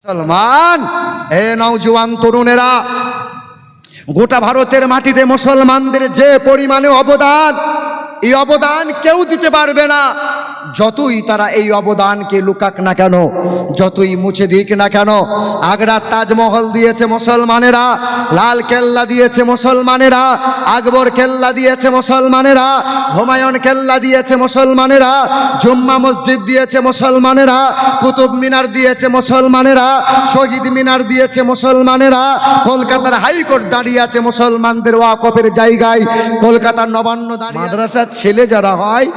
মুসলমান এ নওজোয়ান তরুণেরা, গোটা ভারতের মাটিতে মুসলমানদের যে পরিমাণে অবদান, এই অবদান কেউ দিতে পারবে না। যতই তারা এই অবদানকে লুকাক না কেন, যতই মুছে দিক না কেন। আগ্রার তাজমহল দিয়েছে মুসলমানেরা, লাল কেল্লা দিয়েছে মুসলমানেরা, আকবর কেল্লা দিয়েছে মুসলমানেরা, হুমায়ুন কেল্লা দিয়েছে মুসলমানেরা, জুম্মা মসজিদ দিয়েছে মুসলমানেরা, কুতুব মিনার দিয়েছে মুসলমানেরা, শহীদ মিনার দিয়েছে মুসলমানেরা, কলকাতার হাইকোর্ট দাঁড়িয়ে আছে মুসলমানদের ওয়াকফের জায়গায়, কলকাতার নবান্ন দাঁড়িয়ে। মাদ্রাসার ছেলে যারা হয়,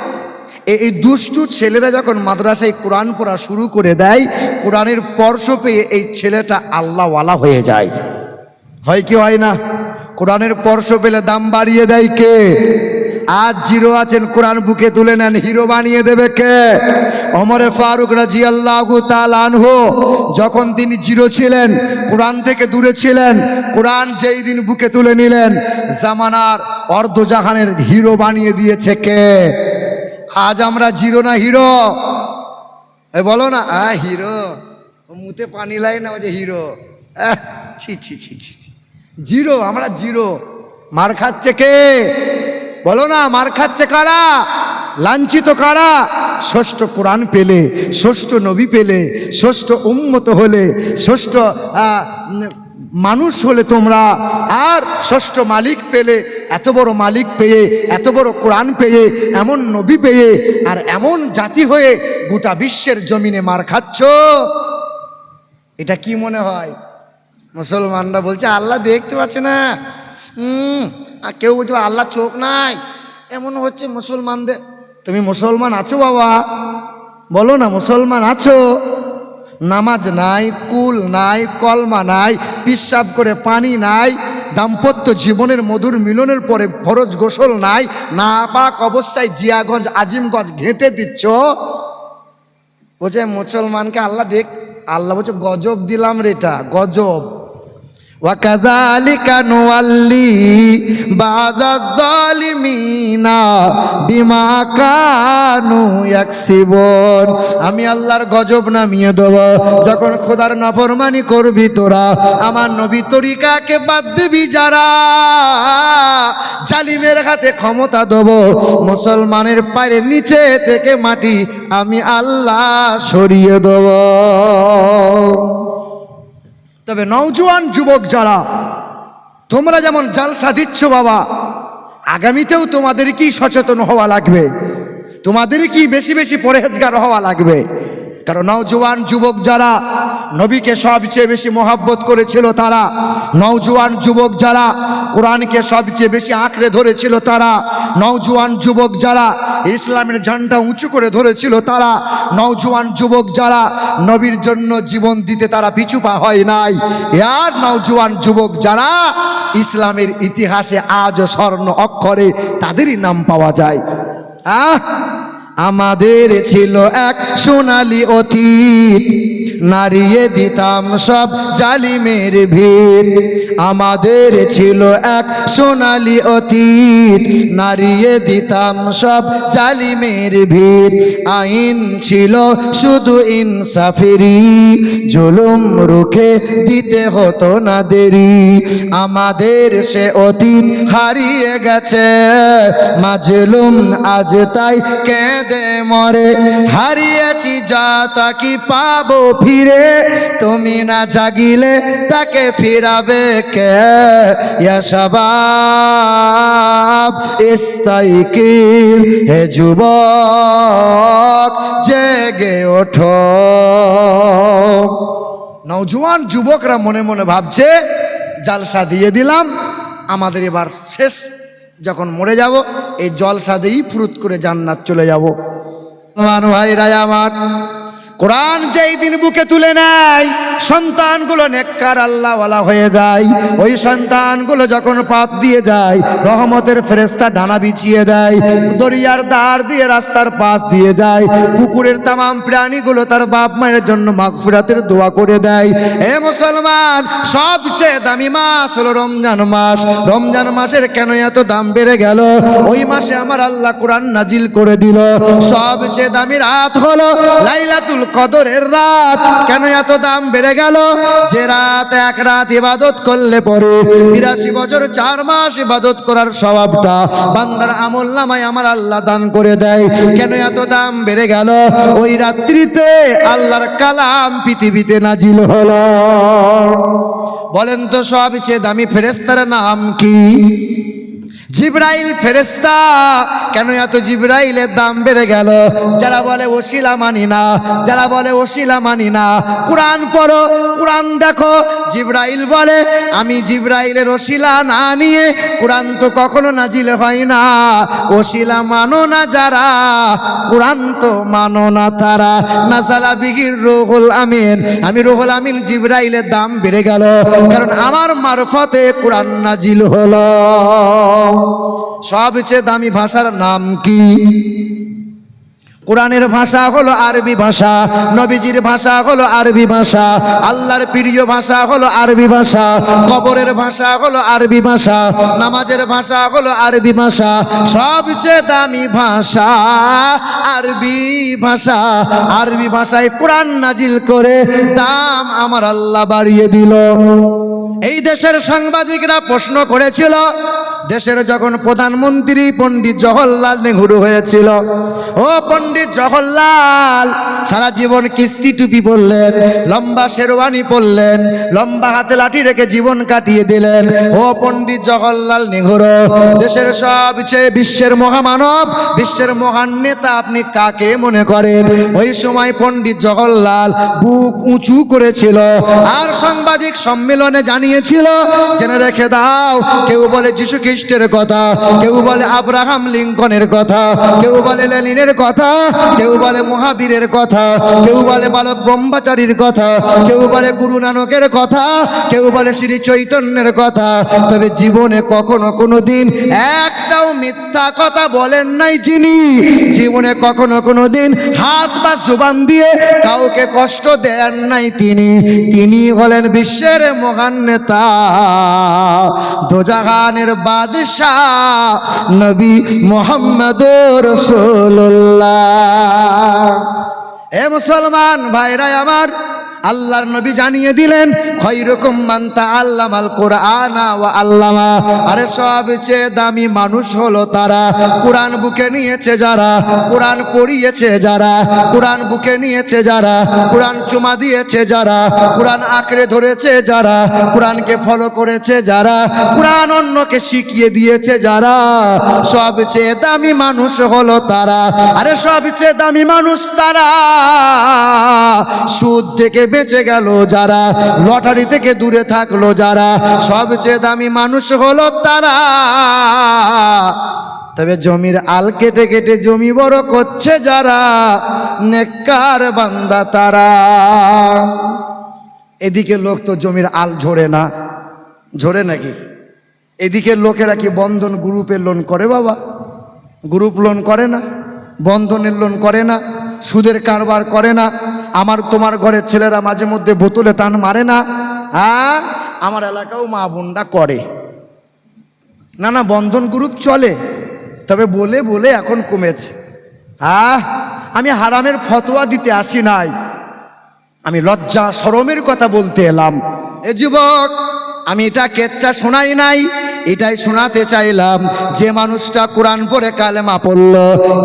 এই দুষ্টু ছেলেরা যখন মাদ্রাসায় কোরআন পড়া শুরু করে দেয়, কোরআনের স্পর্শ পেয়ে এই ছেলেটা আল্লাহওয়ালা হয়ে যায়। হয় কি হয় না? কোরআনের স্পর্শ পেলে দাম বাড়িয়ে দেয় কে? আজ জিরো আছেন, কোরআন বুকে তুলে নেন, হিরো বানিয়ে দেবে কে? ওমরে ফারুক রাদিয়াল্লাহু তাআলা আনহু যখন তিনি জিরো ছিলেন, কোরআন থেকে দূরে ছিলেন, কোরআন যেই দিন বুকে তুলে নিলেন, জামানার অর্ধজাহানের হিরো বানিয়ে দিয়েছে কে? আজ আমরা জিরো না হিরো? বলো না, হিরো। মুতে পানি লাই না, যে হিরো। ছি ছি ছি ছি, জিরো। আমরা জিরো। মার খাচ্ছে কে? বলো না, মার খাচ্ছে কারা? লাঞ্ছিত কারা? ষষ্ঠ কোরআন পেলে, ষষ্ঠ নবী পেলে, ষষ্ঠ উম্মত হলে, ষষ্ঠ মানুষ হলে তোমরা, আর ষষ্ঠ মালিক পেলে, এত বড় মালিক পেয়ে, এত বড় কোরআন পেয়ে, এমন নবী পেয়ে, আর এমন জাতি হয়ে গোটা বিশ্বের জমিনে মার খাচ্ছ। এটা কি মনে হয়? মুসলমানরা বলছে আল্লাহ দেখতে পাচ্ছে না, আর কেউ বলছে আল্লাহ চোখ নাই, এমন হচ্ছে মুসলমানদের। তুমি মুসলমান আছো বাবা? বলো না, মুসলমান আছো? নামাজ নাই, কুল নাই, কলমা নাই, পিশাব করে পানি নাই, দাম্পত্য জীবনের মধুর মিলনের পরে ফরজ গোসল নাই, নাপাক অবস্থায় জিয়াগঞ্জ আজিমগঞ্জ ঘেঁটে দিচ্ছ। বলছে মুসলমানকে আল্লাহ দেখ। আল্লাহ বলছে গজব দিলাম রে, এটা গজব। ওয়াকাযালিকা নুওয়াল্লি বাযায যালিমিনা বিমা কানু ইয়াকসিবুন। আমি আল্লাহর গজব নামিয়ে দেব যখন খোদার নাফরমানি করবি তোরা, আমার নবী তরিকাকে বাদ দিবি যারা, জালিমের হাতে ক্ষমতা দেব, মুসলমানের পায়ের নিচে থেকে মাটি আমি আল্লাহ সরিয়ে দেব। তবে নওজোয়ান যুবক যারা, তোমরা যেমন জালসা দিচ্ছ বাবা, আগামীতেও তোমাদেরকেই সচেতন হওয়া লাগবে, তোমাদেরকেই বেশি বেশি পরহেজগার হওয়া লাগবে। কারণ নওজোয়ান যুবক যারা নবীকে সবচেয়ে বেশি মহব্বত করেছিল তারা, নওজোয়ান যুবক যারা কোরআনকে সবচেয়ে বেশি আঁকড়ে ধরেছিল তারা, নওজোয়ান যুবক যারা ইসলামের ঝান্ডা উঁচু করে ধরেছিল তারা, নওজোয়ান যুবক যারা নবীর জন্য জীবন দিতে তারা পিছু পা হয় নাই, আর নওজোয়ান যুবক যারা ইসলামের ইতিহাসে আজও স্বর্ণ অক্ষরে তাদেরই নাম পাওয়া যায়। আমাদের ছিল এক সোনালী অতীত, নাড়িয়ে দিতাম সব জালিমের ভিত। আমাদের ছিল এক সোনালী অতীত, নাড়িয়ে দিতাম সব জালিমের ভিত। আইন ছিল শুধু ইনসাফেরই, জুলুম রুখে দিতে হতো না দেরি। আমাদের সে অতীত হারিয়ে গেছে, মাজলুম আজ তাই কেঁদে মরে। হারিয়েছি যা তা কি পাবো ফিরে, তুমি না জাগিলে তাকে ফিরাবে কে? ইয়া শাবাব ইস্তাইকিল, হে যুবক জেগে ওঠো। নওজোয়ান যুবকরা মনে মনে ভাবছে জালসা দিয়ে দিলাম, আমাদের এবার শেষ, যখন মরে যাব এই জলসা দিয়েই ফুরুত করে জান্নাত চলে যাব। ভাইরা আমার, কোরআন যেই দিন বুকে তুলে নেয়, সন্তানগুলো নেককার আল্লাহওয়ালা হয়ে যায়। ওই সন্তানগুলো যখন পথ দিয়ে যায়, রহমতের ফেরেশতা ডানা বিছিয়ে দেয়, দরিয়ার ধার দিয়ে রাস্তার পাশ দিয়ে যায়, পুকুরের তামাম প্রাণীগুলো তার বাপ মায়ের জন্য মাগফিরাতের দোয়া করে দেয়। হে মুসলমান, সবচেয়ে দামি মাস হলো রমজান মাস। রমজান মাসের কেন এত দাম বেড়ে গেল? ওই মাসে আমার আল্লাহ কোরআন নাজিল করে দিল। সবচেয়ে দামি রাত হলো লাইলাতুল কদরের রাত কেন এত দাম বেড়ে গেল? যে রাত এক রাত ইবাদত করলে পরে ৮২ বছর 4 মাস ইবাদত করার স্বভাবটা বান্দার আমল নামায় আমার আল্লাহ দান করে দেয়। কেন এত দাম বেড়ে গেল? ওই রাত্রিতে আল্লাহর কালাম পৃথিবীতে নাজিল হলো। বলেন তো সবচেয়ে দামি ফেরেশতার নাম কি? জিবরাইল ফেরেশতা। কেন এত জিবরাইলের দাম বেড়ে গেল? যারা বলে ওসিলা মানি না, যারা বলে ওসিলা মানি না, কোরআন পড়ো, কোরআন দেখো। জিবরাইল বলে আমি জিবরাইলের ওসিলা না নিয়ে কোরআন তো কখনো নাজিল হয় না। ওসিলা মানো না যারা, কোরআন তো মানো না তারা। নাজালা বিহির রুহুল আমিন, আমি রুহুল আমিন জিবরাইলের দাম বেড়ে গেল কারণ আমার মারফতে কোরআন নাজিল হলো। সবচেয়ে দামি ভাষার নাম কি? কোরআনের ভাষা হলো আরবি ভাষা, নবীজির ভাষা হলো আরবি ভাষা, আল্লাহর প্রিয় ভাষা হলো আরবি ভাষা, কবরের ভাষা হলো আরবি ভাষা, নামাজের ভাষা হলো আরবি ভাষা। সবচেয়ে দামি ভাষা আরবি ভাষা। আরবি ভাষায় কোরআন নাজিল করে দাম আমার আল্লাহ বাড়িয়ে দিল। এই দেশের সাংবাদিকরা প্রশ্ন করেছিল, দেশের যখন প্রধানমন্ত্রী পণ্ডিত জওহরলাল নেহরু হয়েছিল, ও পণ্ডিত জওহরলাল সারা জীবন কিস্তি টুপি পরলেন, লম্বা শেরওয়ানি পরলেন, লম্বা হাতে লাঠি রেখে জীবন কাটিয়ে দিলেন। ও পণ্ডিত জওহরলাল নেহরু, দেশের সবচেয়ে বিশ্বের মহামানব, বিশ্বের মহান নেতা আপনি কাকে মনে করেন? ওই সময় পণ্ডিত জওহরলাল বুক উঁচু করেছিল আর সাংবাদিক সম্মেলনে জানিয়েছিল, জেনে রেখে দাও, কেউ বলে যিশু খ্রিস্টের কথা, কেউ বলে আব্রাহাম লিঙ্কনের কথা, কেউ বলে লেনিনের কথা, কেউ বলে মহাবীরের কথা, কেউ বলে বালক ব্রহ্মচারীর কথা, কেউ বলে গুরু নানকের কথা, কেউ বলে শ্রী চৈতন্যের কথা। তবে জীবনে কখনো কোনোদিন একটাও মিথ্যা কথা বলেন নাই যিনি। জীবনে কখনো কোনোদিন হাত বা জুবান দিয়ে কাউকে কষ্ট দেন নাই তিনি। তিনি হলেন বিশ্বের মহান নেতা, দোজাহানের বাদশাহ নবী মুহাম্মদুর রাসূলুল্লাহ। এ মুসলমান ভাইরা আমার, আল্লাহর নবী জানিয়ে দিলেন খায়রুকুম মান তাআল্লামাল কুরআনা ওয়া আল্লামা। আরে সবচেয়ে দামি মানুষ হলো তারা কোরআন বুকে নিয়েছে যারা, কোরআন পড়িয়েছে যারা, কোরআন বুকে নিয়েছে যারা, কোরআন চুমা দিয়েছে যারা, কোরআন আঁকড়ে ধরেছে যারা, কোরআনকে ফলো করেছে যারা, কোরআন অন্যকে শিখিয়ে দিয়েছে যারা, সবচেয়ে দামি মানুষ হলো তারা। আরে সবচেয়ে দামি মানুষ তারা সুদ থেকে বেঁচে গেল যারা, লটারি থেকে দূরে থাকলো যারা, সবচেয়ে দামি মানুষ হলো তারা। তবে জমির আল কেটে কেটে জমি বড় করছে যারা, নেককার বান্দা তারা। এদিকে লোক তো জমির আল ঝরে না, ঝরে নাকি? এদিকে লোকেরা কি বন্ধন গ্রুপের লোন করে? বাবা, গ্রুপ লোন করে না, বন্ধনের লোন করে না, সুদের কারবার করে না। আমার তোমার ঘরের ছেলেরা মাঝে মধ্যে বোতলে টান মারে না? হ্যাঁ, আমার এলাকাও মা বোনরা করে না। না, বন্ধন গ্রুপ চলে, তবে বলে বলে এখন কমেছে। হ্যাঁ, আমি হারামের ফতোয়া দিতে আসি নাই, আমি লজ্জা শরমের কথা বলতে এলাম। এ যুবক, আমি এটা কেচ্চা শোনাই নাই, এটাই শোনাতে চাইলাম। যে মানুষটা কোরআন পড়ে কালেমা পড়ল,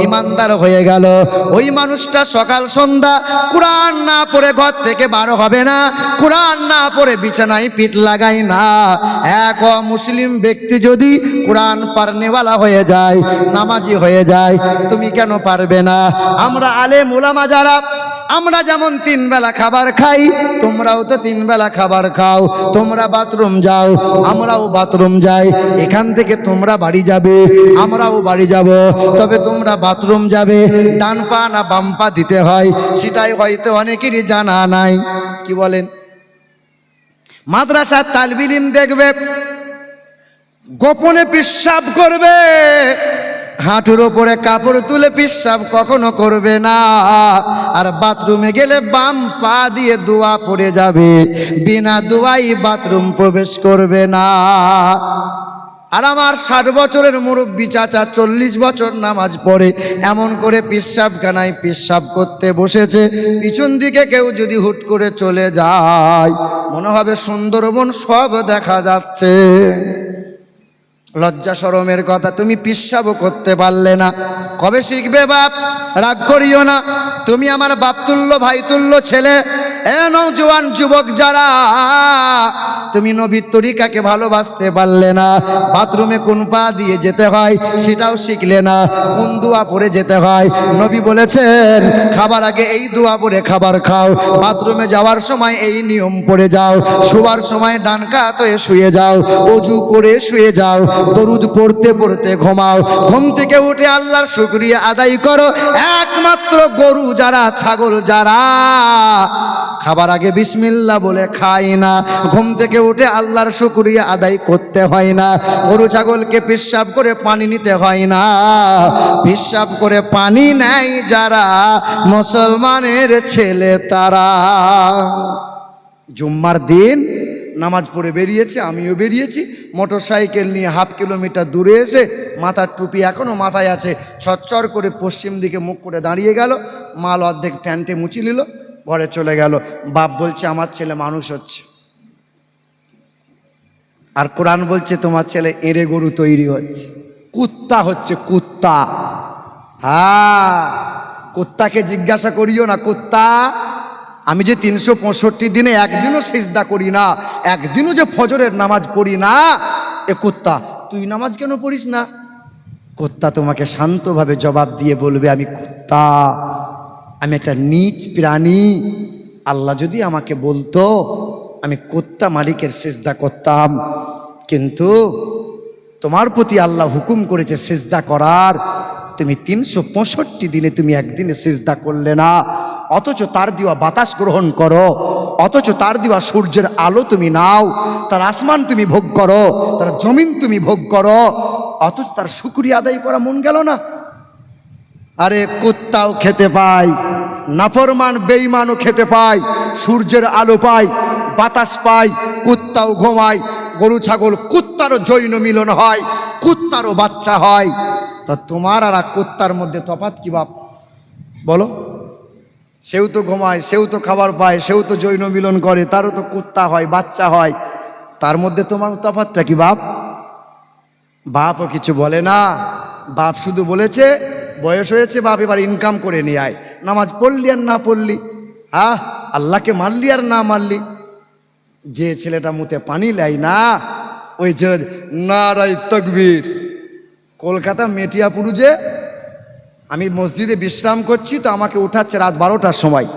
ইমানদার হয়ে গেল, ওই মানুষটা সকাল সন্ধ্যা কোরআন না পড়ে ঘর থেকে বার হবে না, কোরআন না পড়ে বিছানায় পিঠ লাগাই না। এক মুসলিম ব্যক্তি যদি কোরআন পারনেওয়ালা হয়ে যায়, নামাজি হয়ে যায়, তুমি কেন পারবে না? আমরা আলেম ওলামা যারা, আমরা যেমন 3 বেলা খাবার খাই, তোমরাও তো 3 বেলা খাবার খাও। তোমরা বাথরুম যাও, আমরাও বাথরুম যাই। এখান থেকে তোমরা বাড়ি যাবে, আমরাও বাড়ি যাব। তবে তোমরা বাথরুম যাবে ডান পা না বাম পা দিতে হয়, সেটাই হয়তো অনেকেরই জানা নাই। কি বলেন? মাদ্রাসার তালিব ইলম দেখবে গোপনে পেশাব করবে, হাঁটুর ওপরে কাপড় তুলে পেশাব কখনো করবে না। আর বাথরুমে গেলে বাম পা দিয়ে দোয়া পড়ে যাবে, বিনা দোয়াই বাথরুম প্রবেশ করবে না। আর আমার 60 বছরের মুরব্বী চাচা 40 বছর নামাজ পড়ে এমন করে পেশাবখানায় পেশাব করতে বসেছে, পিছন দিকে কেউ যদি হুট করে চলে যায় মনে হবে সুন্দরবন সব দেখা যাচ্ছে। লজ্জা শরমের কথা, তুমি পেশাবও করতে পারলে না, কবে শিখবে বাপ? রাগ করিও না, তুমি আমার বাপ তুল্য ভাই তুল্য ছেলে। এ নওজোয়ান যুবক যারা, তুমি নবীর তরিকাকে ভালোবাসতে পারলে না, বাথরুমে কোন পা দিয়ে যেতে হয় সেটাও শিখলে না, কোন দোয়া পড়ে যেতে হয়। নবী বলেছেন খাবার আগে এই দোয়া পড়ে খাবার খাও, বাথরুমে যাওয়ার সময় এই নিয়ম পড়ে যাও, শোয়ার সময় ডান কাত হয়ে শুয়ে যাও, ওযু করে শুয়ে যাও, দরুদ পড়তে পড়তে ঘুমাও, ঘুম থেকে উঠে আল্লাহর শুকরিয়া আদায় করো। একমাত্র গরু যারা, ছাগল যারা খাবার আগে বিসমিল্লাহ বলে খায় না, ঘুম থেকে উঠে আল্লাহর শুকরিয়া আদায় করতে হয় না। গরু ছাগলকে পেশাব করে পানি নিতে হয় না, পেশাব করে পানি নেয় যারা মুসলমানের ছেলে তারা। জুম্মার দিন নামাজ পড়ে বেরিয়েছে, আমিও বেরিয়েছি, মোটর সাইকেল নিয়ে 1/2 কিলোমিটার দূরে এসে মাথার টুপি এখনো মাথায় আছে, ছটচর করে পশ্চিম দিকে মুখ করে দাঁড়িয়ে গেল, মাল অর্ধেক প্যান্টে মুচি নিল, ঘরে চলে গেল। বাপ বলছে আমার ছেলে মানুষ হচ্ছে, আর কোরআন বলছে তোমার ছেলে এঁড়ে গরু তৈরি হচ্ছে, কুত্তা হচ্ছে, কুত্তা। হ্যাঁ, কুত্তাকে জিজ্ঞাসা করিও না, কুত্তা। আমি যে 365 দিনে একদিনও সিজদা করি না, একদিনও যে ফজরের নামাজ পড়ি না, এ কুত্তা তুই নামাজ কেন পড়িস না? কুত্তা তোমাকে শান্তভাবে জবাব দিয়ে বলবে আমি কুত্তা, আমি একটা নীচ প্রাণী। আল্লাহ যদি আমাকে বলতো আমি কুত্তা মালিকের সিজদা করতাম, কিন্তু তোমার প্রতি আল্লাহ হুকুম করেছে সিজদা করার, তুমি 365 দিনে তুমি একদিনে সিজদা করলে না, অথচ তার দেওয়া বাতাস গ্রহণ করো, অথচ তার দেওয়া সূর্যের আলো তুমি নাও, তার আসমান তুমি ভোগ করো, তার জমিন তুমি ভোগ করো, অথচ তার শুকরিয়া আদায় করা মন গেল না। আরে কুত্তাও খেতে পায়, নাফরমান বেঈমানও খেতে পায়, সূর্যের আলো পায়, বাতাস পায়, কুত্তাও ঘুমায়, গরু ছাগল কুত্তারও যৌন মিলন হয়, কুত্তারও বাচ্চা হয়। তা তোমার আর কুত্তার মধ্যে তফাৎ কি বাপ বলো? সেও তো ঘুমায়, সেও তো খাবার পায়, সেও তো যৌন মিলন করে, তারও তো কুত্তা হয়, বাচ্চা হয়, তার মধ্যে তোমার তফাৎটা কি বাপ? বাপও কিছু বলে না, বাপ শুধু বলেছে বয়স হয়েছে বাপ এবার ইনকাম করে নিয়ে আয়, নামাজ পড়লি আর না পড়লি, হ্যাঁ আল্লাহকে মারলি আর না মারলি। যে ছেলেটা মুতে পানি লাই না, ওই ছেলে নারাই তাকবীর। কলকাতা মেটিয়াপুরুজে আমি মসজিদে বিশ্রাম করছি, তো আমাকে উঠাচ্ছে রাত 12টার সময়,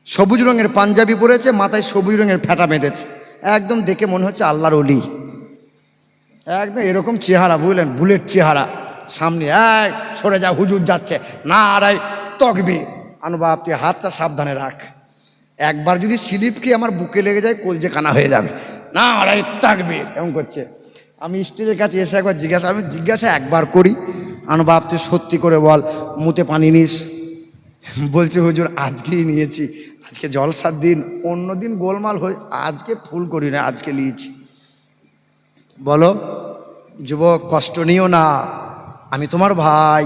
সবুজ রঙের পাঞ্জাবি পরেছে, মাথায় সবুজ রঙের ফেটা বেঁধেছে, একদম দেখে মনে হচ্ছে আল্লাহর ওলি, একদম এরকম চেহারা, বুঝলেন, বুলেট চেহারা, সামনে এক সরে যা হুজুর যাচ্ছে, না আড়াই তকবীর। আনুবাব তুই হাতটা সাবধানে রাখ, একবার যদি স্লিপ কি আমার বুকে লেগে যায় কলজে কানা হয়ে যাবে, না আড়াই তাকবীর এমন করছে। আমি স্টেজের কাছে এসে একবার জিজ্ঞাসা একবার করি, আনুবাব তুই সত্যি করে বল মুতে পানি নিস? বলছে হুজুর আজকেই নিয়েছি, আজকে জলসার দিন, অন্য দিন গোলমাল হয়ে, আজকে ফুল করি না, আজকে নিয়েছি। বলো যুবক, কষ্ট নিও না, আমি তোমার ভাই,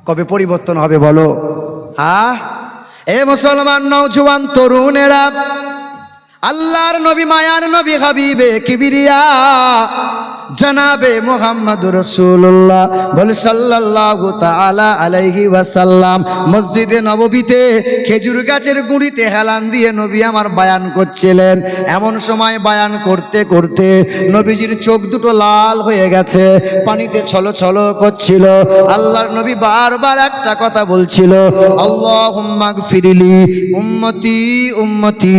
কবে পরিবর্তন হবে বলো? হ্যাঁ, এ মুসলমান নওজোয়ান তরুণেরা, আল্লাহর নবী, মায়ার নবী, হাবিবে কিবরিয়া জনাবে মুহাম্মদুর রাসূলুল্লাহ বলে সাল্লাল্লাহু তাআলা আলাইহি ওয়াসাল্লাম মসজিদে নববীতে খেজুর গাছের গুঁড়িতে হেলান দিয়ে নবী আমার বায়ান করছিলেন। এমন সময় বায়ান করতে করতে নবীজির চোখ দুটো লাল হয়ে গেছে, পানিতে ছলছল করছিল। আল্লাহর নবী বারবার একটা কথা বলছিল, আল্লাহুম্মা গফিরলি উম্মতি উম্মতি,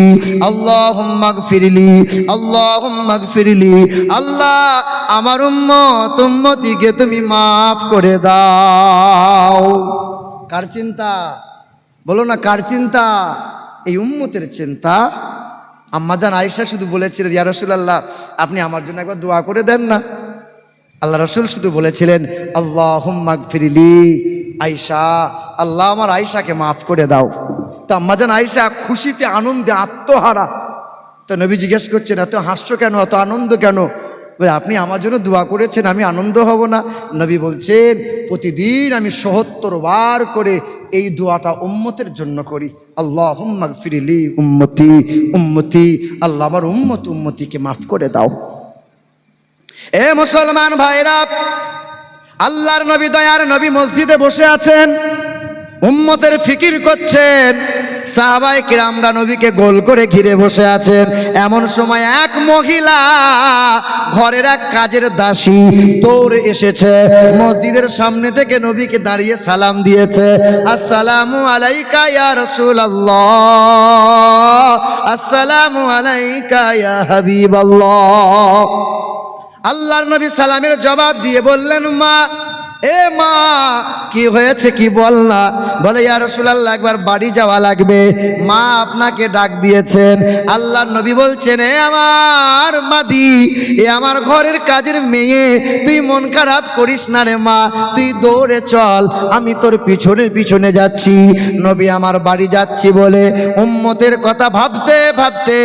আল্লাহুম্মা গফিরলি, আল্লাহুম্মা গফিরলি। আল্লাহ আমার উম্মত উম্মতিকে তুমি মাফ করে দাও। কার চিন্তা বলো না, কার চিন্তা? এই উম্মতের চিন্তা। আম্মাজান আয়েশা শুধু বলেছিলেন, ইয়া রাসূলুল্লাহ আপনি আমার জন্য একবার দোয়া করে দেন না। আল্লাহ রাসূল শুধু বলেছিলেন আল্লাহুম্মা গফিরলি আয়েশা, আল্লাহ আমার আয়েশাকে মাফ করে দাও। তো আম্মাজান আয়েশা খুশিতে আনন্দে আত্মহারা। তো নবী জিজ্ঞেস করছেন এত হাসছো কেন, এত আনন্দ কেন? ওই আপনি আমার জন্য দোয়া করেছেন, আমি আনন্দ হব না? নবী বলছেন প্রতিদিন আমি ৭০ বার করে এই দোয়াটা উম্মতের জন্য করি। আল্লাহুম্মা গফিরলি উম্মতি উম্মতি, আল্লাহ আমার উম্মতিকে মাফ করে দাও। এ মুসলমান ভাইরা, আল্লাহর নবী, দয়ার নবী মসজিদে বসে আছেন, উম্মতের ফিকির করছেন। সাহাবায়ে কিরামরা নবীকে গোল করে ঘিরে বসে আছেন। এমন সময় এক মহিলা, ঘরের এক কাজের দাসী দৌড়ে এসেছে, মসজিদের সামনে থেকে নবীকে দাঁড়িয়ে সালাম দিয়েছে। আসসালামু আলাইকা ইয়া রাসূলুল্লাহ, আসসালামু আলাইকা ইয়া হাবিবাল্লাহ। আল্লাহর নবী সালামের জবাব দিয়ে বললেন, মা, এ মা, কি হয়েছে কি বল না? বলে, ইয়া রাসূলুল্লাহ, একবার বাড়ি যাওয়া লাগবে, মা আপনাকে ডাক দিয়েছেন। আল্লাহর নবী বলছেন, এ আমার মাদি, এ আমার ঘরের কাজের মেয়ে, তুই মন খারাপ করিস না রে মা, তুই দৌড়ে চল, আমি তোর পিছনে পিছনে যাচ্ছি। নবী আমার বাড়ি যাচ্ছি বলে উম্মতের কথা ভাবতে ভাবতে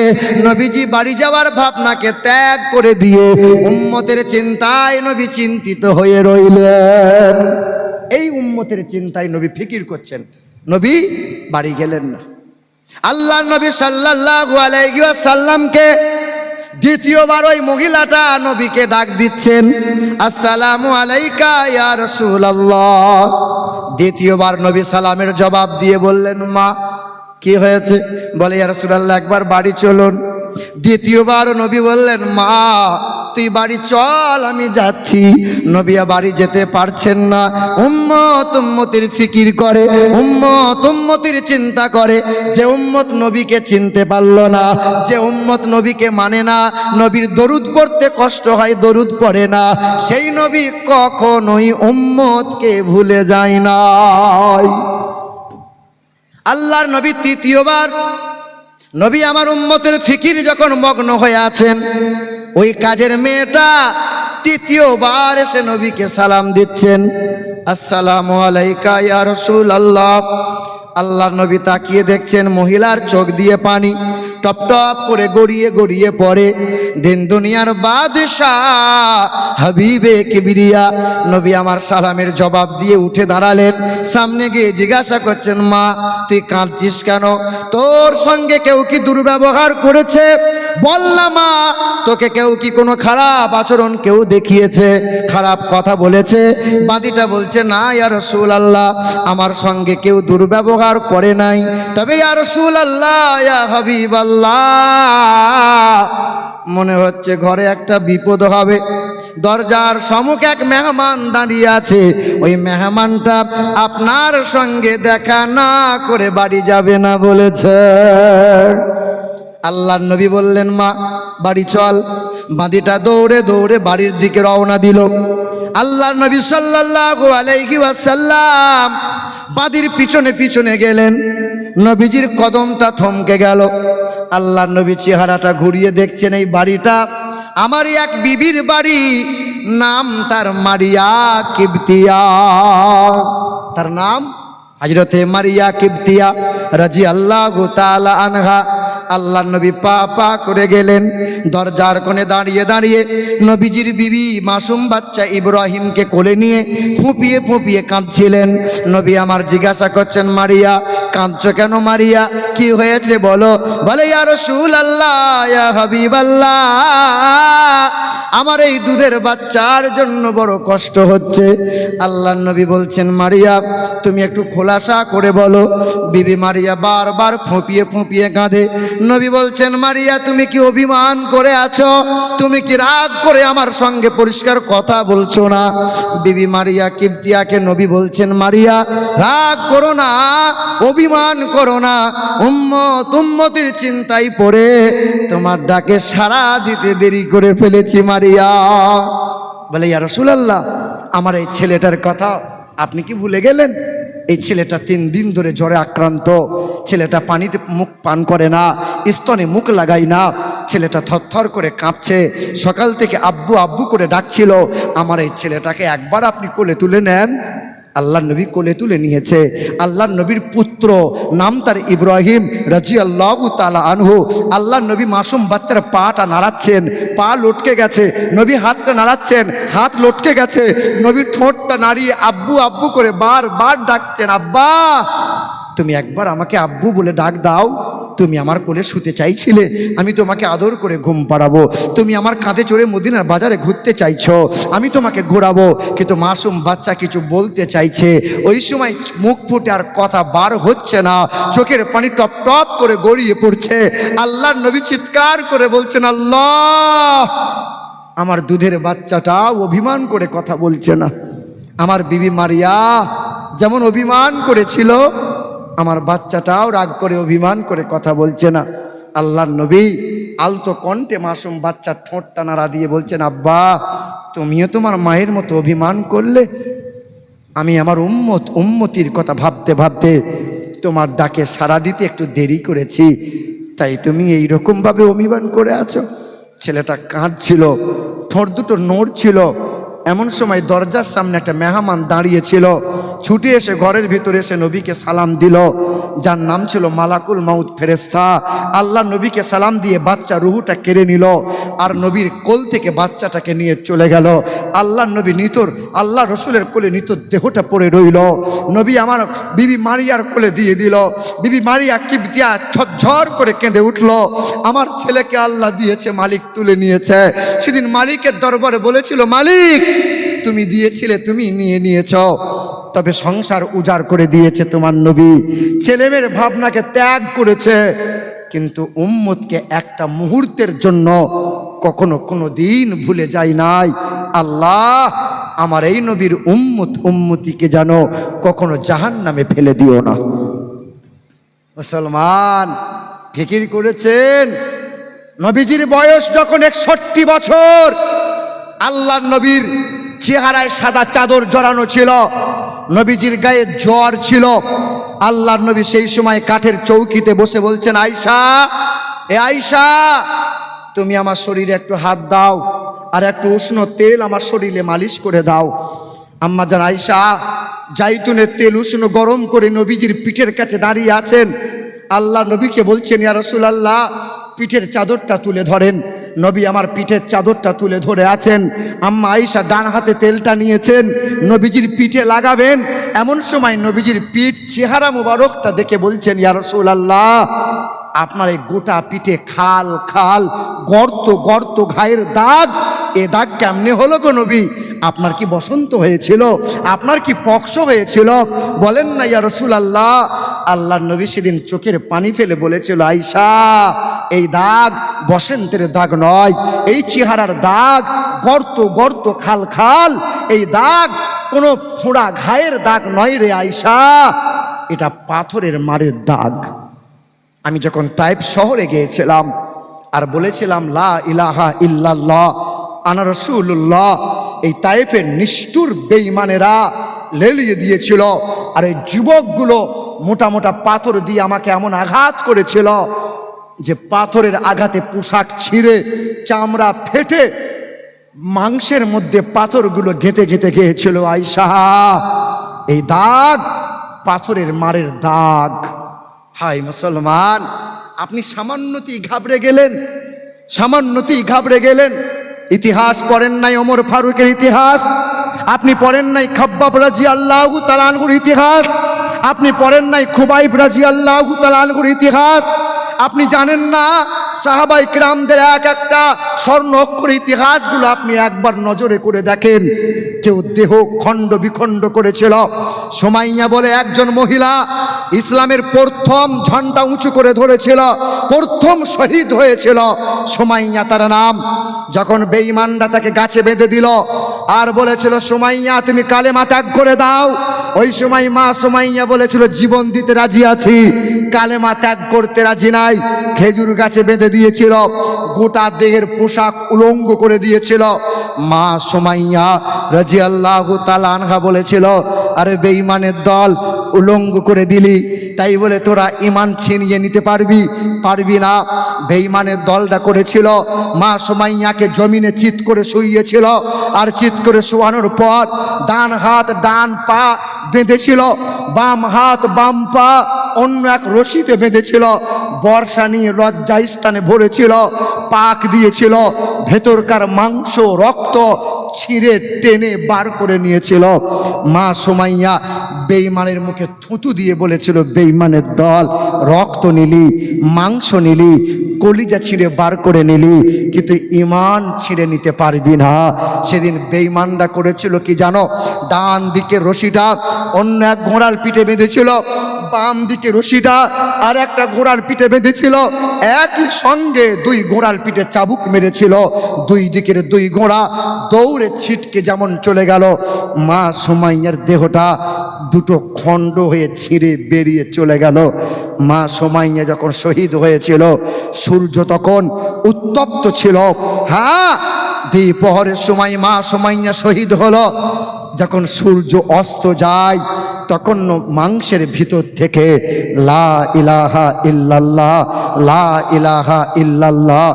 নবীজি বাড়ি যাওয়ার ভাবনাকে ত্যাগ করে দিয়ে উম্মতের চিন্তায় নবী চিন্তিত হয়ে রইলেন। এই উম্মতের চিন্তায় নবী ফিকির করছেন, নবী বাড়ি গেলেন না। আল্লাহর নবী সাল্লাল্লাহু আলাইহি ওয়াসাল্লামকে দ্বিতীয়বার ওই মহিলাটা নবীকে ডাক দিচ্ছেন, আসসালামু আলাইকা ইয়া রাসূলুল্লাহ। দ্বিতীয়বার নবী সালামের জবাব দিয়ে বললেন, মা, কি হয়েছে? বলে, ইয়া রাসূলুল্লাহ, একবার বাড়ি চলুন। দ্বিতীয়বার নবী বললেন, মা, তুই বাড়ি চল, আমি যাচ্ছি। নবী বাড়ি যেতে পারছেন না। উম্মতির ফিকির করে, উম্মতির চিন্তা করে। যে উম্মত নবীকে চিনতে পারল না, যে উম্মত নবীকে মানে না, নবীর দরুদ পড়তে কষ্ট হয়, দরুদ পড়ে না, সেই নবী কখনোই উম্মতকে ভুলে যায় না। আল্লাহর নবী তৃতীয়বার, নবী আমার উম্মতের ফিকির যখন মগ্ন হয়ে আছেন, ওই কাজের মেয়েটা তৃতীয়বার এসে নবীকে সালাম দিচ্ছেন, আসসালামু আলাইকা ইয়া রাসূলুল্লাহ। আল্লাহর নবী তাকিয়ে দেখছেন মহিলার চোখ দিয়ে পানি টপ টপ করে গড়িয়ে গড়িয়ে পড়ে। দিন দুনিয়ার বাদশাহ হাবিবে কিবরিয়া নবী আমার সালামের জবাব দিয়ে উঠে দাঁড়ালেন। সামনে গিয়ে জিজ্ঞাসা করছেন, মা, তুই কাঁদছিস কেন? তোর সঙ্গে কেউ কি দুর্ব্যবহার করেছে? বল না মা, তোকে কেউ কি কোনো খারাপ আচরণ কেউ দেখিয়েছে, খারাপ কথা বলেছে? বাদীটা বলছে, না ইয়া রাসূলুল্লাহ, আমার সঙ্গে কেউ দুর্ব্যবহার করে নাই। তবে ইয়া রাসূলুল্লাহ, ইয়া হাবিবাল্লাহ, মনে হচ্ছে ঘরে একটা বিপদ হবে। দরজার সম্মুখে এক মেহমান দাঁড়িয়ে আছে, ওই মেহমানটা আপনার সঙ্গে দেখা না করে বাড়ি যাবে না বলেছে। আল্লাহর নবী বললেন, মা, বাড়ি চল। বাদীটা দৌড়ে দৌড়ে বাড়ির দিকে রওনা দিল। আল্লাহর নবী সাল্লাল্লাহু আলাইহি ওয়াসাল্লাম বাদীর পিছনে পিছনে গেলেন। নবীজির কদমটা থমকে গেল। আল্লাহর নবী চেহারাটা ঘুরিয়ে দেখছেন, এই বাড়িটা আমারই এক বিবির বাড়ি, নাম তার মারিয়া কিবতিয়া। তার নাম হযরতে মারিয়া কিবতিয়া রাদিয়াল্লাহু তাআলা আনহা। আল্লাহর নবী পা পা করে গেলেন। দরজার কোণে দাঁড়িয়ে দাঁড়িয়ে নবীজির বিবি মাসুম বাচ্চা ইব্রাহিমকে কোলে নিয়ে ফুঁপিয়ে ফুঁপিয়ে কাঁদছিলেন। নবী আমার জিজ্ঞাসা করছেন, মারিয়া, কাঁদছো কেন? মারিয়া, কি হয়েছে বলো? বলে, ইয়া রাসূলুল্লাহ, ইয়া হাবিবাল্লাহ, আমার এই দুধের বাচ্চার জন্য বড় কষ্ট হচ্ছে। আল্লাহর নবী বলছেন, মারিয়া, তুমি একটু খোলাসা করে বলো। বিবি মারিয়া বারবার ফুঁপিয়ে ফুঁপিয়ে কাঁদে। নবী বলছেন, মারিয়া, তুমি কি অভিমান করে আছো? তুমি কি রাগ করে আমার সঙ্গে পরিষ্কার কথা বলছো না? বিবি মারিয়া কিবতিয়াকে নবী বলছেন, মারিয়া, রাগ করো না, অভিমান করো না, উম্মতির চিন্তায় পড়ে তোমার ডাকে সাড়া দিতে দেরি করে ফেলেছি মারিয়া। বলে, ইয়া রাসূলুল্লাহ, আমার এই ছেলেটার কথা আপনি কি ভুলে গেলেন? এই ছেলেটা 3 দিন ধরে জ্বরে আক্রান্ত। ছেলেটা পানিতে মুখ পান করে না, স্তনে মুখ লাগাই না। ছেলেটা থরথর করে কাঁপছে, সকাল থেকে আব্বু আব্বু করে ডাকছিল। আমার এই ছেলেটাকে একবার আপনি কোলে তুলে নেন। আল্লাহর নবী কোলে তুলে নিয়েছে। আল্লাহর নবীর পুত্র, নাম তার ইব্রাহিম রাদিয়াল্লাহু তাআলা আনহু। আল্লাহর নবী মাসুম বাচ্চার পাটা নাড়াচ্ছেন, পা লটকে গেছে। নবী হাতটা নাড়াচ্ছেন, হাত লটকে গেছে। নবী ঠোঁটটা নাড়িয়ে আব্বু আব্বু করে বারবার ডাকছেন, আব্বা তুমি একবার আমাকে আব্বু বলে ডাক দাও। তুমি আমার কোলে শুতে চাইছিলে, আমি তোমাকে আদর করে ঘুম পাড়াবো। তুমি আমার কাঁধে চড়ে মদিনার বাজারে ঘুরতে চাইছো, আমি তোমাকে ঘোরাবো। কিন্তু মাসুম বাচ্চা কিছু বলতে চাইছে, ওই সময় মুখ ফুটে আর কথা বার হচ্ছে না, চোখের পানি টপ টপ করে গড়িয়ে পড়ছে। আল্লাহর নবী চিৎকার করে বলছেন, আল্লাহ আমার দুধের বাচ্চাটা অভিমান করে কথা বলছে না। আমার বিবি মারিয়া যেমন অভিমান করেছিল, আমার বাচ্চাটাও রাগ করে অভিমান করে কথা বলছে না। আল্লাহর নবী আলতো কণ্ঠে মাসুম বাচ্চার ঠোঁটটা নাড়া দিয়ে বলছেন, আব্বা তুমিও তোমার মায়ের মতো অভিমান করলে। আমি আমার উম্মতির কথা ভাবতে ভাবতে তোমার ডাকে সাড়া দিতে একটু দেরি করেছি, তাই তুমি এইরকমভাবে অভিমান করে আছো। ছেলেটা কাঁদছিল, ঠোঁট দুটো নড়ছিল। এমন সময় দরজার সামনে একটা মেহমান দাঁড়িয়েছিল, ছুটে এসে ঘরের ভিতরে এসে নবীকে সালাম দিল, যার নাম ছিল মালাকুল মাউত ফেরেশতা। আল্লাহ নবীকে সালাম দিয়ে বাচ্চা রুহুটা কেড়ে নিল, আর নবীর কোল থেকে বাচ্চাটাকে নিয়ে চলে গেল। আল্লাহ নবী নিতর আল্লাহ রসুলের কোলে নিতর দেহটা পড়ে রইল। নবী আমার বিবি মারিয়ার কোলে দিয়ে দিল। বিবি মারিয়া কিবতিয়া ঝরঝর করে কেঁদে উঠল, আমার ছেলেকে আল্লাহ দিয়েছে, মালিক তুলে নিয়েছে। সেদিন মালিকের দরবারে বলেছিল, মালিক তুমি দিয়েছিলে, তুমি নিয়ে নিয়েছ, তবে সংসার উজাড় করে দিয়েছে তোমার নবী, ছেলেমেয়ের ভাবনাকে ত্যাগ করেছে, কিন্তু উম্মতকে একটা মুহূর্তের জন্য কখনো কোনো দিন ভুলে যায় নাই। আল্লাহ আমার এই নবীর উম্মতিকে যেন কখনো জাহান্নামে ফেলে দিও না। মুসলমান ফিকির করেছেন, নবীজির বয়স যখন 61 বছর, আল্লাহর নবীর চেহারায় সাদা চাদর জড়ানো ছিল, নবীজির গায়ে জ্বর ছিল। আল্লাহর নবী সেই সময় কাঠের চৌকিতে বসে বলছেন, আয়েশা এ আয়েশা তুমি আমার শরীরে একটু হাত দাও, আর একটু উষ্ণ তেল আমার শরীরে মালিশ করে দাও। আম্মা জান আয়েশা জাইতুনের তেল উষ্ণ গরম করে নবীজির পিঠের কাছে দাঁড়িয়ে আছেন। আল্লাহ নবীকে বলছেন, ইয়া রাসূলুল্লাহ পিঠের চাদরটা তুলে ধরেন। নবী আমার পিঠের চাদরটা তুলে ধরে আছেন। আম্মা আয়েশা ডান হাতে তেলটা নিয়েছেন, নবীজির পিঠে লাগাবেন। এমন সময় নবীজির পিঠ চেহারা মুবারকটা দেখে বলছেন, ইয়া রাসূলুল্লাহ আপনার এই গোটা পিঠে খাল খাল গর্ত গর্ত ঘায়ের দাগ, এ দাগ কেমনে হলো গো নবী? আপনার কি বসন্ত হয়েছিল? আপনার কি পক্স হয়েছিল? বলেন না ইয়া রাসূলুল্লাহ। আল্লাহর নবী সেদিন চোখের পানি ফেলে বলেছিল, আয়েশা এই দাগ বসন্তের দাগ নয়, এই চেহারার দাগ গর্ত গর্ত খাল খাল, এই দাগ কোনো ফোঁড়া ঘায়ের দাগ নয় রে আয়েশা, এটা পাথরের মারের দাগ। আমি যখন তাইফ শহরে গিয়েছিলাম আর বলেছিলাম লা ইলাহা ইল্লাল্লাহ আনা রাসূলুল্লাহ, এই তাইফের নিষ্ঠুর বেঈমানেরা লেলিয়ে দিয়েছিল, আর এই যুবকগুলো মোটা মোটা পাথর দিয়ে আমাকে এমন আঘাত করেছিল যে পাথরের আঘাতে পোশাক ছিঁড়ে চামড়া ফেটে মাংসের মধ্যে পাথরগুলো গেঁথে গেঁথে গিয়েছিল। আয়েশা এই দাগ পাথরের মারের দাগ। হাই মুসলমান, আপনি সামান্যতেই ঘাবড়ে গেলেন, সামান্যতেই ঘাবড়ে গেলেন। ইতিহাস পড়েন নাই ওমর ফারুকের ইতিহাস, আপনি পড়েন নাই খাব্বাব রাদিয়াল্লাহু তাআলা আনহুর ইতিহাস, আপনি পড়েন নাই খুবাইব রাদিয়াল্লাহু তাআলা আনহুর ইতিহাস, আপনি জানেন না সাহাবায়ে কিরামদের এক একটা স্বর্ণ অক্ষর ইতিহাসগুলো আপনি একবার নজরে করে দেখেন। কেউ দেহ খণ্ড বিখণ্ড করেছিল। সুমাইয়া বলে একজন মহিলা ইসলামের প্রথম ঝান্ডা উঁচু করে ধরেছিল, প্রথম শহীদ হয়েছিল, সুমাইয়া তার নাম। যখন বেঈমানরা তাকে গাছে বেঁধে দিল আর বলেছিল, সুমাইয়া তুমি কালেমা ত্যাগ করে দাও, ওই সময় মা সুমাইয়া বলেছিল, জীবন দিতে রাজি আছি, কালেমা ত্যাগ করতে রাজি নাই। খেজুর গাছে বেঁধে দিয়েছিল, গোটা দেহের পোশাক উলঙ্গ করে দিয়েছিল। মা সুমাইয়া রাদিয়াল্লাহু তাআলা আনহা বলেছিল, আরে বেঈমানের দল, উলঙ্গ করে দিলি, তাই বলে তোরা ঈমান ছিনিয়ে নিতে পারবি না। বেঈমানের দলটা করেছিল মা সুমাইয়াকে জমিনে চিৎ করে শুইয়েছিল, আর চিৎ করে শোয়ানোর পর ডান হাত ডান পা বেঁধেছিল, বাম হাত বাম পা অন্য এক রশিতে বেঁধেছিল, বর্ষা নিয়ে লজ্জাস্থানে ভরেছিল, পাক দিয়েছিল, ভেতরকার মাংস রক্ত ছিঁড়ে টেনে বার করে নিয়েছিল। মা সুমাইয়া বেঈমানের মুখে থুতু দিয়ে বলেছিল, বেঈমানের দল, রক্ত নিলি, মাংস নিলি, কলিজা ছিঁড়ে বার করে নিলি, কিন্তু ঈমান ছিঁড়ে নিতে পারবি না। সেদিন বেঈমানরা করেছিল কি জানো? ডান দিকে রশিটা অন্য এক ঘোড়ার পিঠে বেঁধেছিল, বাম দিকে রশিটা আর একটা ঘোড়ার পিঠে বেঁধেছিল, একই সঙ্গে দুই ঘোড়ার পিঠে চাবুক মেরেছিল। দুই দিকের দুই ঘোড়া দৌড়ে ছিটকে যেমন চলে গেল, মা সুমাইয়ার দেহটা দুটো খণ্ড হয়ে ছিঁড়ে বেরিয়ে চলে গেল। মা সুমাইয়া যখন শহীদ হয়েছিল, সূর্য তখন উত্তপ্ত ছিল। হ্যাঁ, দ্বিপ্রহরের সময় মা সুমাইয়া শহীদ হলো। যখন সূর্য অস্ত যায়, তখন মাংসের ভিতর থেকে লা ইলাহা ইল্লাল্লাহ, লা ইলাহা ইল্লাল্লাহ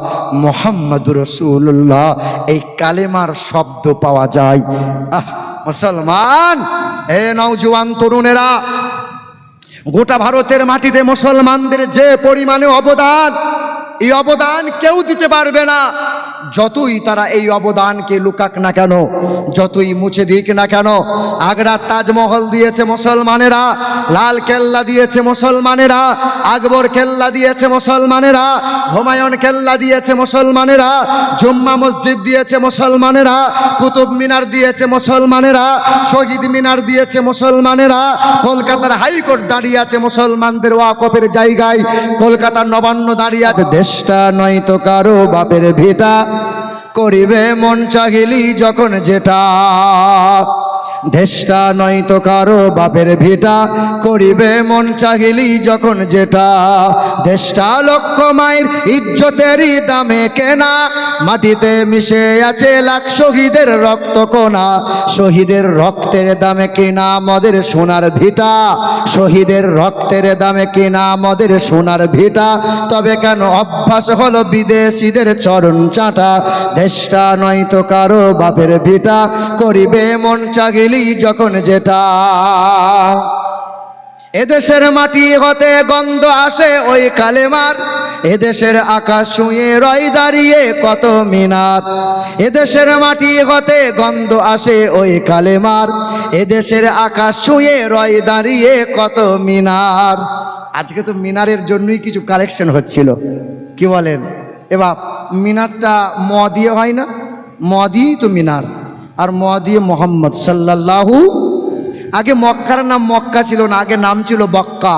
মুহাম্মাদুর রাসূলুল্লাহ এই কালেমার শব্দ পাওয়া যায়। মুসলমান, এ নওজোয়ান তরুণেরা, গোটা ভারতের মাটিতে মুসলমানদের যে পরিমাণে অবদান, এই অবদান কেউ দিতে পারবে না। যতই তারা এই অবদানকে লুকাক না কেন, যতই মুছে দিক না কেন। আগ্রার তাজমহল দিয়েছে মুসলমানেরা, লাল কেল্লা দিয়েছে মুসলমানেরা, আকবর কেল্লা দিয়েছে মুসলমানেরা, হুমায়ুন কেল্লা দিয়েছে মুসলমানেরা, জুম্মা মসজিদ দিয়েছে মুসলমানেরা, কুতুব মিনার দিয়েছে মুসলমানেরা, শহীদ মিনার দিয়েছে মুসলমানেরা, কলকাতার হাইকোর্ট দাঁড়িয়ে আছে মুসলমানদের ওয়াকফের জায়গায়, কলকাতার নবান্ন দাঁড়িয়ে আছে। দেশটা নয়তো কারো বাপের ভিটা, করিবে মন চাহিলি যখন যেটা। দেশটা নয়তো কারো বাপের ভিটা, করিবে মন চাহিলি যখন যেটা। দেশটা লক্ষ মায়ের ইজ্জতেরই দামে কেনা, মাটিতে মিশে আছে লাখ শহীদের রক্ত কোনা। শহীদের রক্তের দামে কিনা মদের সোনার ভিটা, শহীদের রক্তের দামে কিনা মদের সোনার ভিটা। তবে কেন অভ্যাস হলো বিদেশিদের চরণ চাটা। দেশটা নয়তো কারো বাপের ভিটা, করিবে মন চাহিলি যখন যেটা। এদেশের মাটি হতে গন্ধ আসে ওই কালেমার, এদেশের আকাশ ছুঁয়ে রয় দাঁড়িয়ে কত মিনার। এদেশের মাটি হতে গন্ধ আসে ওই কালেমার, এদেশের আকাশ ছুঁয়ে রয় দাঁড়িয়ে কত মিনার। আজকে তো মিনারের জন্যই কিছু কালেকশন হচ্ছিল, কি বলেন? এবার মিনারটা ম দিয়ে হয় না, ম দিয়েই তো মিনার, আর ম দিয়ে মোহাম্মদ সাল্লাল্লাহু। আগে মক্কার নাম মক্কা ছিল না, আগে নাম ছিল বক্কা।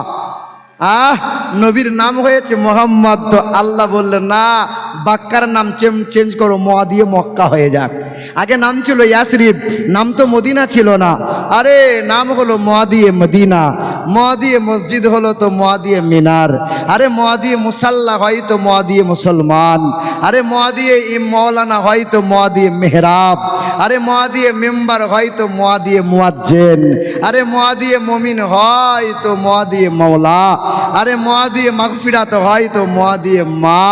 নবীর নাম হয়েছে মোহাম্মদ, তো আল্লাহ বললেন না, বাক্কার নাম চেঞ্জ করো, ম দিয়ে মক্কা হয়ে যাক। আগে নাম ছিল ইয়াসরিব, নাম তো মদিনা ছিল না, আরে নাম হলো ম দিয়ে মদিনা। ম দিয়ে মসজিদ হলো তো ম দিয়ে মিনার। আরে ম দিয়ে মুসাল্লা হয় তো ম দিয়ে মুসলমান। আরে ম দিয়ে মৌলানা হয় তো ম দিয়ে মেহরাব। আরে ম দিয়ে মেম্বার হয় তো ম দিয়ে মুয়াজ্জিন। আরে ম দিয়ে মুমিন হয় তো ম দিয়ে মৌলা। আরে ম দিয়ে মাগফিরাত হয় তো ম দিয়ে মা।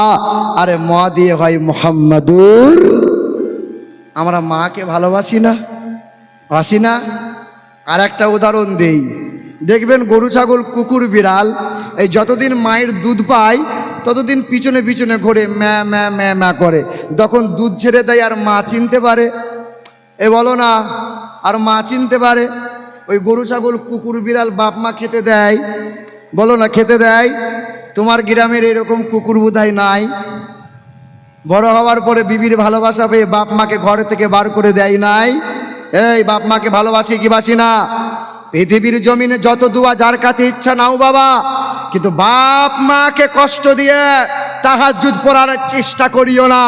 আরে ম দিয়ে হয় মুহাম্মাদুর। আমরা মাকে ভালোবাসি না, বাসি না? আর একটা উদাহরণ দেই, দেখবেন গরু ছাগল কুকুর বিড়াল এই যতদিন মায়ের দুধ পায় ততদিন পিছনে পিছনে ঘোরে, ম্যা ম্যা ম্যা ম্যা করে। যখন দুধ ছেড়ে দেয় আর মা চিনতে পারে, এ বলো না, আর মা চিনতে পারে। ওই গরু ছাগল কুকুর বিড়াল বাপ মা খেতে দেয়, বলো না খেতে দেয়? তোমার গ্রামের এরকম কুকুর বোধহয় নাই। বড় হওয়ার পরে বিবির ভালোবাসা পেয়ে বাপ মাকে ঘর থেকে বার করে দেয় নাই? এই বাপ মাকে ভালোবাসি কি বাসি না? পৃথিবীর জমিনে যত দোয়া যার কাছে ইচ্ছা নাও বাবা, কিন্তু বাপ মাকে কষ্ট দিয়ে তাহাজ্জুদ পড়ার চেষ্টা করিও না।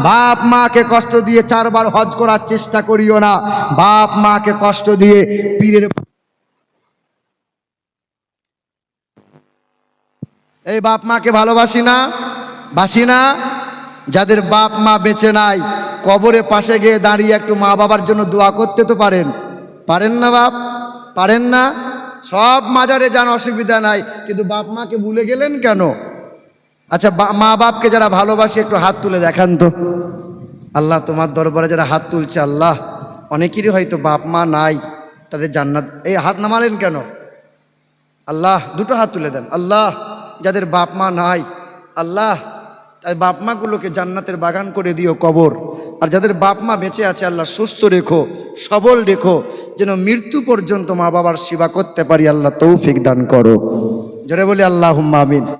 বাপ মাকে কষ্ট দিয়ে 4 বার হজ করার চেষ্টা করিও না। বাপ মাকে কষ্ট দিয়ে পীরের, এই বাপ মাকে ভালোবাসি না, বাসি না? যাদের বাপ মা বেঁচে নাই, কবরের পাশে গিয়ে দাঁড়িয়ে একটু মা বাবার জন্য দোয়া করতে তো পারেন, পারেন না? বাপ পারেন না? সব মাজারে যান, অসুবিধা নাই, কিন্তু বাপ মাকে ভুলে গেলেন কেন? আচ্ছা, মা বাপকে যারা ভালোবাসে একটু হাত তুলে দেখান তো। আল্লাহ, তোমার দরবারে যারা হাত তুলছে, আল্লাহ অনেকেরই হয়তো বাপ মা নাই, তাদের জান্নাত, এই হাত নামালেন কেন? আল্লাহ দুটো হাত তুলে দেন। আল্লাহ, যাদের বাপ মা নাই, আল্লাহ তাই বাপ মাগুলোকে জান্নাতের বাগান করে দিও কবর। আর যাদের বাপ মা বেঁচে আছে, আল্লাহ সুস্থ রেখো, সবল রেখো, যেন মৃত্যু পর্যন্ত মা বাবার সেবা করতে পারি। আল্লাহ তৌফিক দান করো। জোরে বলি আল্লাহুম্মা আমিন।